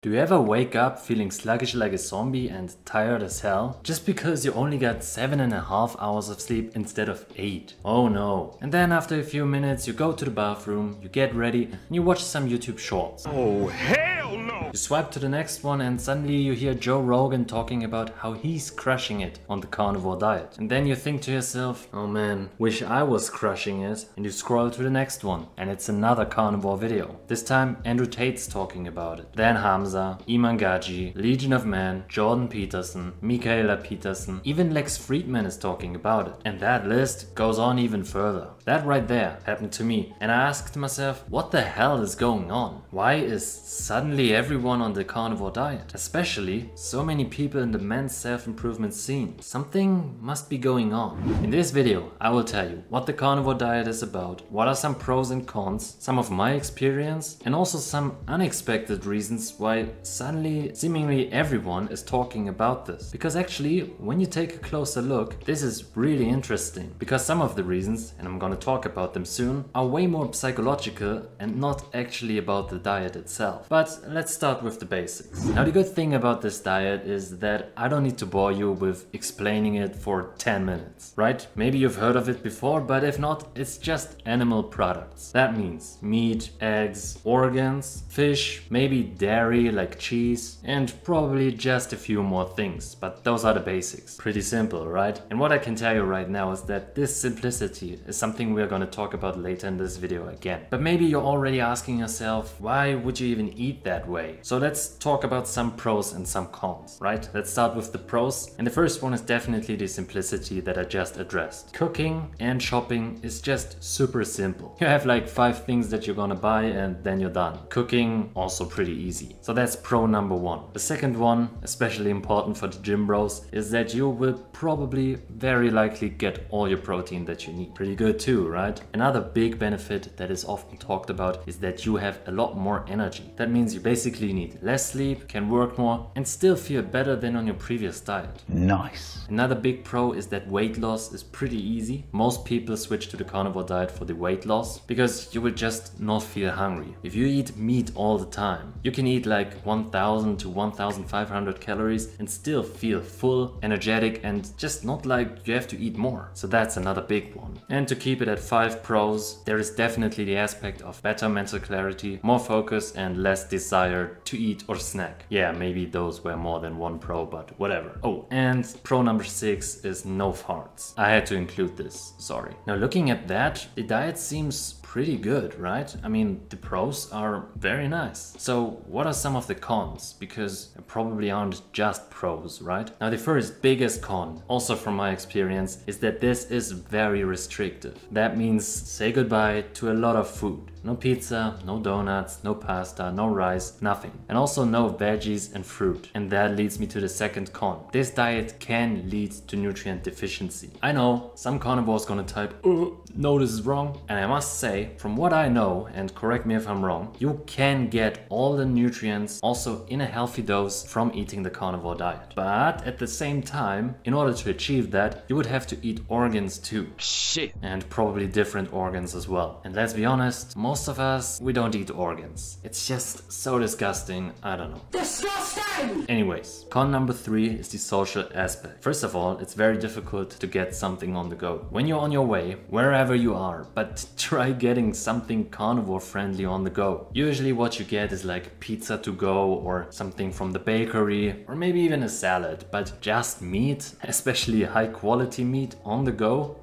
Do you ever wake up feeling sluggish like a zombie and tired as hell? Just because you only got 7.5 hours of sleep instead of 8. Oh no. And then after a few minutes you go to the bathroom, you get ready and you watch some YouTube shorts. Oh hell no! You swipe to the next one and suddenly you hear Joe Rogan talking about how he's crushing it on the carnivore diet. And then you think to yourself, oh man, wish I was crushing it. And you scroll to the next one and it's another carnivore video. This time Andrew Tate's talking about it. Then Hamza, Iman Gaji, Legion of Man, Jordan Peterson, Michaela Peterson, even Lex Friedman is talking about it. And that list goes on even further. That right there happened to me and I asked myself, what the hell is going on? Why is suddenly everyone on the carnivore diet? Especially so many people in the men's self-improvement scene. Something must be going on. In this video I will tell you what the carnivore diet is about, what are some pros and cons, some of my experience and also some unexpected reasons why suddenly seemingly everyone is talking about this. Because actually when you take a closer look, this is really interesting because some of the reasons, and I'm gonna talk about them soon, are way more psychological and not actually about the diet itself. But let's start with the basics. Now the good thing about this diet is that I don't need to bore you with explaining it for 10 minutes, right? Maybe you've heard of it before, but if not, it's just animal products. That means meat, eggs, organs, fish, maybe dairy like cheese, and probably just a few more things, but those are the basics. Pretty simple, right? And what I can tell you right now is that this simplicity is something we're gonna talk about later in this video again. But maybe you're already asking yourself, why would you even eat that way? So let's talk about some pros and some cons, right? Let's start with the pros. And the first one is definitely the simplicity that I just addressed. Cooking and shopping is just super simple. You have like 5 things that you're gonna buy and then you're done. Cooking, also pretty easy. So that's pro number 1. The second one, especially important for the gym bros, is that you will probably very likely get all your protein that you need. Pretty good too, right? Another big benefit that is often talked about is that you have a lot more energy. That means you basically need less sleep, can work more and still feel better than on your previous diet. Nice. Another big pro is that weight loss is pretty easy. Most people switch to the carnivore diet for the weight loss because you will just not feel hungry. If you eat meat all the time, you can eat like 1000 to 1500 calories and still feel full, energetic and just not like you have to eat more. So that's another big one. And to keep it at 5 pros, there is definitely the aspect of better mental clarity, more focus and less desire to eat or snack. Yeah, maybe those were more than one pro, but whatever. Oh, and pro number 6 is no farts. I had to include this, sorry. Now looking at that, the diet seems pretty good, right? I mean, the pros are very nice. So what are some of the cons? Because there probably aren't just pros, right? Now the first biggest con, also from my experience, is that this is very restrictive. That means say goodbye to a lot of food. No pizza, no donuts, no pasta, no rice, nothing. And also no veggies and fruit. And that leads me to the second con. This diet can lead to nutrient deficiency. I know, some carnivore's gonna type, no, this is wrong. And I must say, from what I know, and correct me if I'm wrong, you can get all the nutrients also in a healthy dose from eating the carnivore diet. But at the same time, in order to achieve that, you would have to eat organs too. Shit. And probably different organs as well. And let's be honest, most of us, we don't eat organs. It's just so disgusting, I don't know. Disgusting! Anyways, con number 3 is the social aspect. First of all, it's very difficult to get something on the go. When you're on your way, wherever you are, but try getting something carnivore friendly on the go. Usually what you get is like pizza to go or something from the bakery or maybe even a salad, but just meat, especially high quality meat on the go,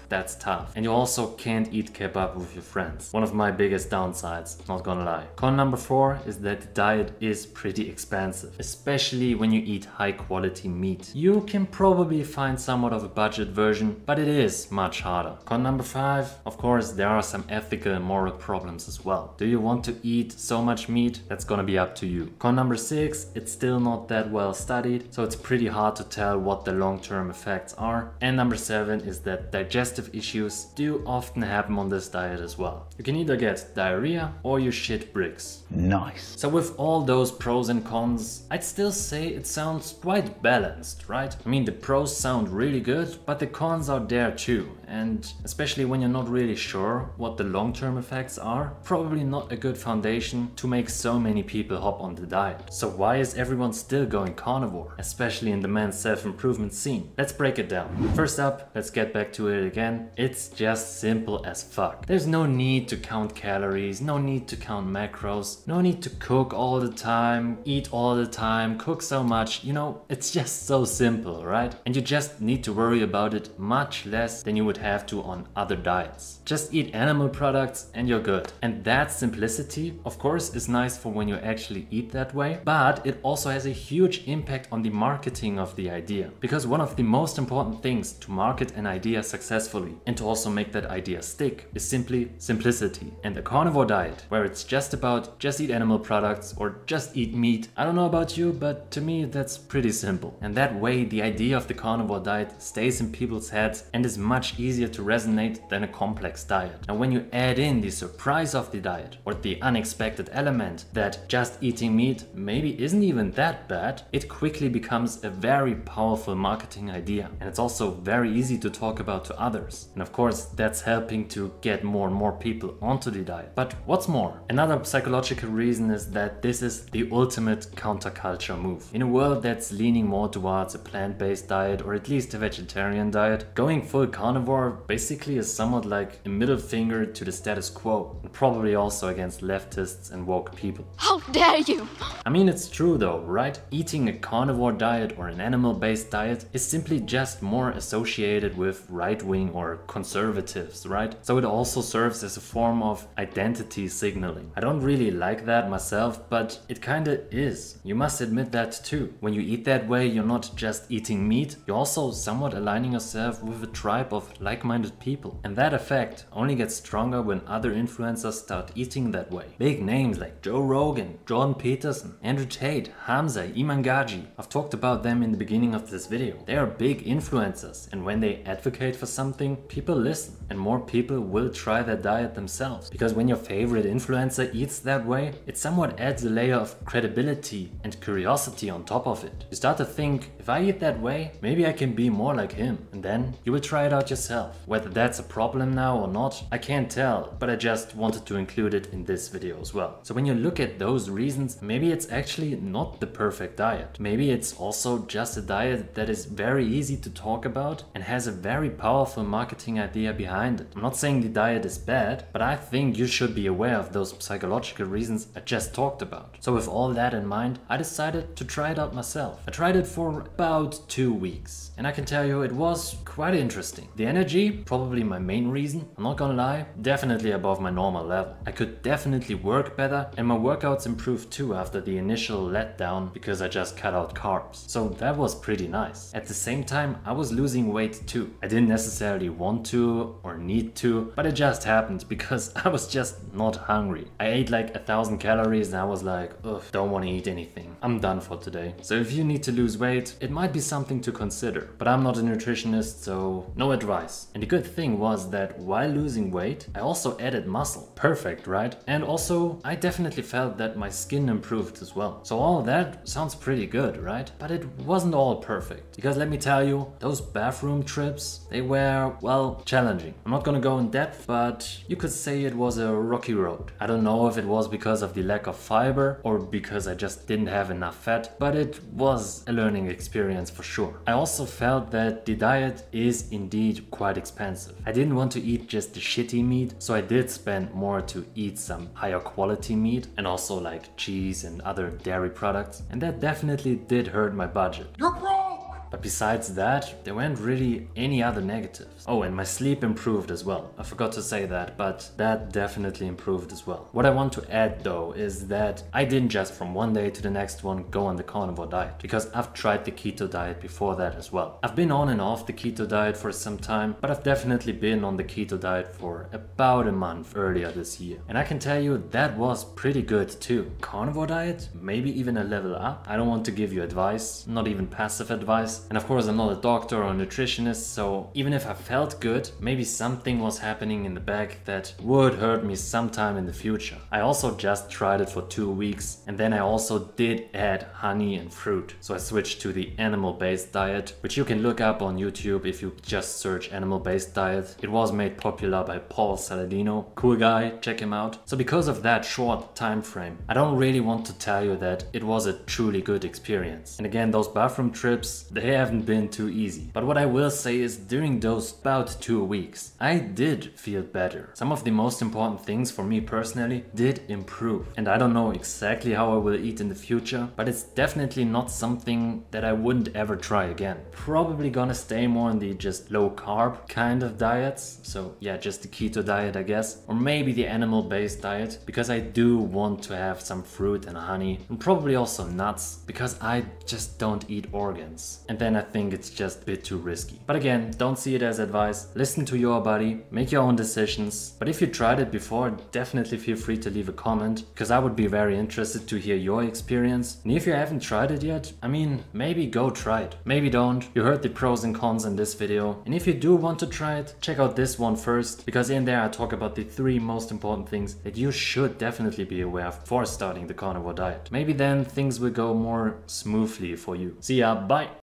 that's tough. And you also can't eat kebab with your friends. One of my biggest downsides, not gonna lie. Con number 4 is that the diet is pretty expensive, especially when you eat high quality meat. You can probably find somewhat of a budget version, but it is much harder. Con number 5, of course, there are some ethical and moral problems as well. Do you want to eat so much meat? That's gonna be up to you. Con number 6, it's still not that well studied, so it's pretty hard to tell what the long-term effects are. And number 7 is that digestive issues do often happen on this diet as well. You can either get diarrhea or you shit bricks. Nice. So with all those pros and cons, I'd still say it sounds quite balanced, right? I mean, the pros sound really good, but the cons are there too. and especially when you're not really sure what the long-term effects are, probably not a good foundation to make so many people hop on the diet. So why is everyone still going carnivore, especially in the men's self-improvement scene? Let's break it down. First up, let's get back to it again. It's just simple as fuck. There's no need to count calories, no need to count macros, no need to cook all the time, eat all the time, cook so much, you know, it's just so simple, right? And you just need to worry about it much less than you would have to on other diets. Just eat animal products and you're good. And that simplicity, of course, is nice for when you actually eat that way, but it also has a huge impact on the marketing of the idea. Because one of the most important things to market an idea successfully and to also make that idea stick is simply simplicity. And a carnivore diet, where it's just about just eat animal products or just eat meat, I don't know about you, but to me that's pretty simple. And that way the idea of the carnivore diet stays in people's heads and is much easier to resonate than a complex diet. And when you add in the surprise of the diet or the unexpected element that just eating meat maybe isn't even that bad, it quickly becomes a very powerful marketing idea. And it's also very easy to talk about to others. And of course, that's helping to get more and more people onto the diet. But what's more, another psychological reason is that this is the ultimate counterculture move. In a world that's leaning more towards a plant-based diet or at least a vegetarian diet, going full carnivore basically is somewhat like a middle finger to the status quo, and probably also against leftists and woke people. How dare you! I mean, it's true though, right? Eating a carnivore diet or an animal-based diet is simply just more associated with right-wing or conservatives, right? So it also serves as a form of identity signaling. I don't really like that myself, but it kinda is. You must admit that too. When you eat that way, you're not just eating meat, you're also somewhat aligning yourself with a tribe of like-minded people. And that effect only gets stronger when other influencers start eating that way. Big names like Joe Rogan, Jordan Peterson, Andrew Tate, Hamza, Iman Gaji. I've talked about them in the beginning of this video. They are big influencers, and when they advocate for something, people listen, and more people will try that diet themselves. Because when your favorite influencer eats that way, it somewhat adds a layer of credibility and curiosity on top of it. You start to think, if I eat that way, maybe I can be more like him, and then you will try it out yourself. Whether that's a problem now or not, I can't tell, but I just wanted to include it in this video as well. So when you look at those reasons, maybe it's actually not the perfect diet. Maybe it's also just a diet that is very easy to talk about and has a very powerful marketing idea behind it. I'm not saying the diet is bad, but I think you should be aware of those psychological reasons I just talked about. So with all that in mind, I decided to try it out myself. I tried it for about 2 weeks, and I can tell you it was quite interesting. The energy, probably my main reason, I'm not gonna lie, definitely above my normal level. I could definitely work better, and my workouts improved too after the initial letdown because I just cut out carbs. So that was pretty nice. At the same time, I was losing weight too. I didn't necessarily want to or need to, but it just happened because I was just not hungry. I ate like 1,000 calories and I was like, ugh, don't want to eat anything. I'm done for today. So if you need to lose weight, it might be something to consider. But I'm not a nutritionist, so no advice. And the good thing was that while losing weight, I also added muscle. Perfect, right? And also, I definitely felt that my skin improved as well. So all that sounds pretty good, right? But it wasn't all perfect. Because let me tell you, those bathroom trips, they were, well, challenging. I'm not gonna go in depth, but you could say it was a rocky road. I don't know if it was because of the lack of fiber or because I just didn't have enough fat, but it was a learning experience for sure. I also felt that the diet is indeed quite expensive. I didn't want to eat just the shitty meat, so I did spend more to eat some higher quality meat and also like cheese and other dairy products, and that definitely did hurt my budget. You're broke! But besides that, there weren't really any other negatives. Oh, and my sleep improved as well. I forgot to say that, but that definitely improved as well. What I want to add though is that I didn't just from one day to the next one go on the carnivore diet, because I've tried the keto diet before that as well. I've been on and off the keto diet for some time, but I've definitely been on the keto diet for about a month earlier this year. And I can tell you that was pretty good too. Carnivore diet, maybe even a level up. I don't want to give you advice, not even passive advice, course. And of course I'm not a doctor or a nutritionist, so even if I felt good, maybe something was happening in the back that would hurt me sometime in the future. I also just tried it for 2 weeks, and then I also did add honey and fruit. So I switched to the animal-based diet, which you can look up on YouTube if you just search animal-based diet. It was made popular by Paul Saladino. Cool guy, check him out. So because of that short time frame, I don't really want to tell you that it was a truly good experience. And again, those bathroom trips, they haven't been too easy. But what I will say is during those about 2 weeks, I did feel better. Some of the most important things for me personally did improve. And I don't know exactly how I will eat in the future, but it's definitely not something that I wouldn't ever try again. Probably gonna stay more on the just low carb kind of diets. So yeah, just the keto diet, I guess. Or maybe the animal-based diet, because I do want to have some fruit and honey, and probably also nuts, because I just don't eat organs. And then I think it's just a bit too risky. But again, don't see it as advice. Listen to your body, make your own decisions. But if you tried it before, definitely feel free to leave a comment, because I would be very interested to hear your experience. And if you haven't tried it yet, I mean, maybe go try it. Maybe don't. You heard the pros and cons in this video. And if you do want to try it, check out this one first, because in there I talk about the 3 most important things that you should definitely be aware of for starting the carnivore diet. Maybe then things will go more smoothly for you. See ya, bye!